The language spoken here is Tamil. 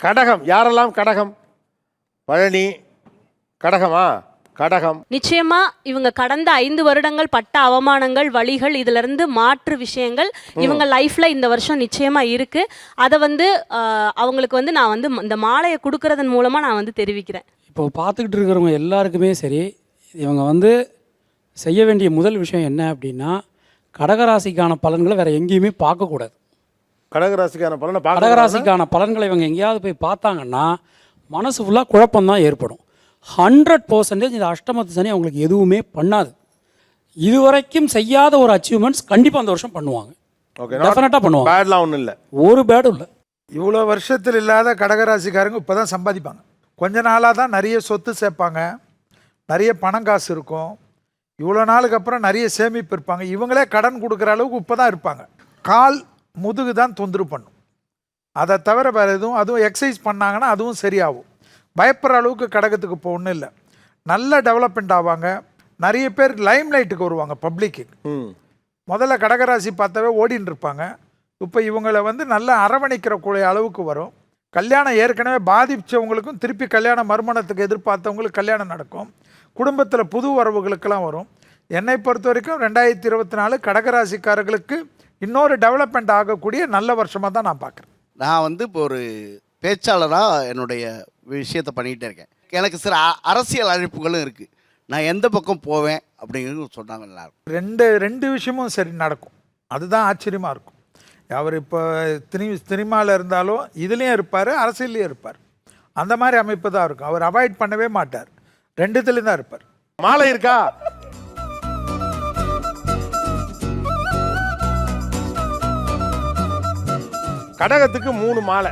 கடகம் யாரெல்லாம் கடகம்? பழனி கடகமா? கடகம் நிச்சயமா இவங்க கடந்த 5 வருடங்கள் பட்ட அவமானங்கள், வலிகள், இதுல இருந்து மாற்று விஷயங்கள் இவங்க லைஃப்ல இந்த வருஷம் நிச்சயமா இருக்கு. அதை அவங்களுக்கு நான் இந்த மாலையை கொடுக்கறதன் மூலமா நான் தெரிவிக்கிறேன். இப்போ பார்த்துக்கிட்டு இருக்கிறவங்க எல்லாருக்குமே சரி, இவங்க செய்ய வேண்டிய முதல் விஷயம் என்ன அப்படின்னா, கடகராசிக்கான பலன்களை வேற எங்கேயுமே பார்க்கக்கூடாது. கடகராசிக்கான பலன்களை இவங்க எங்கேயாவது போய் பார்த்தாங்கன்னா மனசு ஃபுல்லாக குழப்பம்தான் ஏற்படும். 100% இந்த அஷ்டமத்து சனி அவங்களுக்கு எதுவுமே பண்ணாது. இதுவரைக்கும் செய்யாத ஒரு அச்சீவ்மெண்ட்ஸ் கண்டிப்பாக அந்த வருஷம் பண்ணுவாங்க. டெஃபினட்டாக பண்ணுவாங்க. பேட்லாம் ஒன்றும் இல்லை, ஒரு பேடும் இல்லை. இவ்வளோ வருஷத்தில் இல்லாத கடகராசிக்காரங்க இப்போ தான் சம்பாதிப்பாங்க. கொஞ்ச நாளாக தான் நிறைய சொத்து சேர்ப்பாங்க, நிறைய பணம் காசு இருக்கும். இவ்வளோ நாளுக்கு அப்புறம் நிறைய சேமிப்பு இருப்பாங்க. இவங்களே கடன் கொடுக்குற அளவுக்கு இப்போ தான் இருப்பாங்க. கால் முதுகு தான் தொந்தரவு பண்ணும். அதை தவிர வேறு அதுவும் எக்ஸசைஸ் பண்ணாங்கன்னா அதுவும் சரியாகும். பயப்படுற அளவுக்கு கடகத்துக்கு இப்போ ஒன்றும் இல்லை. நல்ல டெவலப்மெண்ட் ஆவாங்க. நிறைய பேர் லைம் லைட்டுக்கு வருவாங்க பப்ளிக்கு. முதல்ல கடகராசி பார்த்தாவே ஓடின்னு இருப்பாங்க. இப்போ இவங்களை நல்லா அரவணைக்கிறக்கூடிய அளவுக்கு வரும். கல்யாணம் ஏற்கனவே பாதிச்சவங்களுக்கும் திருப்பி கல்யாண மறுமணத்துக்கு எதிர்பார்த்தவங்களுக்கு கல்யாணம் நடக்கும். குடும்பத்தில் புது வரவுகளுக்கெல்லாம் வரும். என்னை பொறுத்த வரைக்கும் 2024 கடகராசிக்காரர்களுக்கு இன்னொரு டெவலப்மெண்ட் ஆகக்கூடிய நல்ல வருஷமாக தான் நான் பார்க்குறேன். நான் இப்போ ஒரு பேச்சாளராக என்னுடைய விஷயத்தை பண்ணிகிட்டே இருக்கேன். எனக்கு சில அரசியல் அழைப்புகளும் இருக்குது. நான் எந்த பக்கம் போவேன் அப்படிங்கிறது சொன்னாங்க. நல்லாயிருக்கும். ரெண்டு விஷயமும் சரி நடக்கும். அதுதான் ஆச்சரியமாக இருக்கும். அவர் இப்போ சினிமாவில் இருந்தாலும் இதுலேயும் இருப்பார், அரசியல்லையும் இருப்பார். அந்த மாதிரி அமைப்பு தான் இருக்கும். அவர் அவாய்ட் பண்ணவே மாட்டார். ரெண்டுத்துலேயும் தான் இருப்பார். மாலை இருக்கா? கடகத்துக்கு 3 மாலை.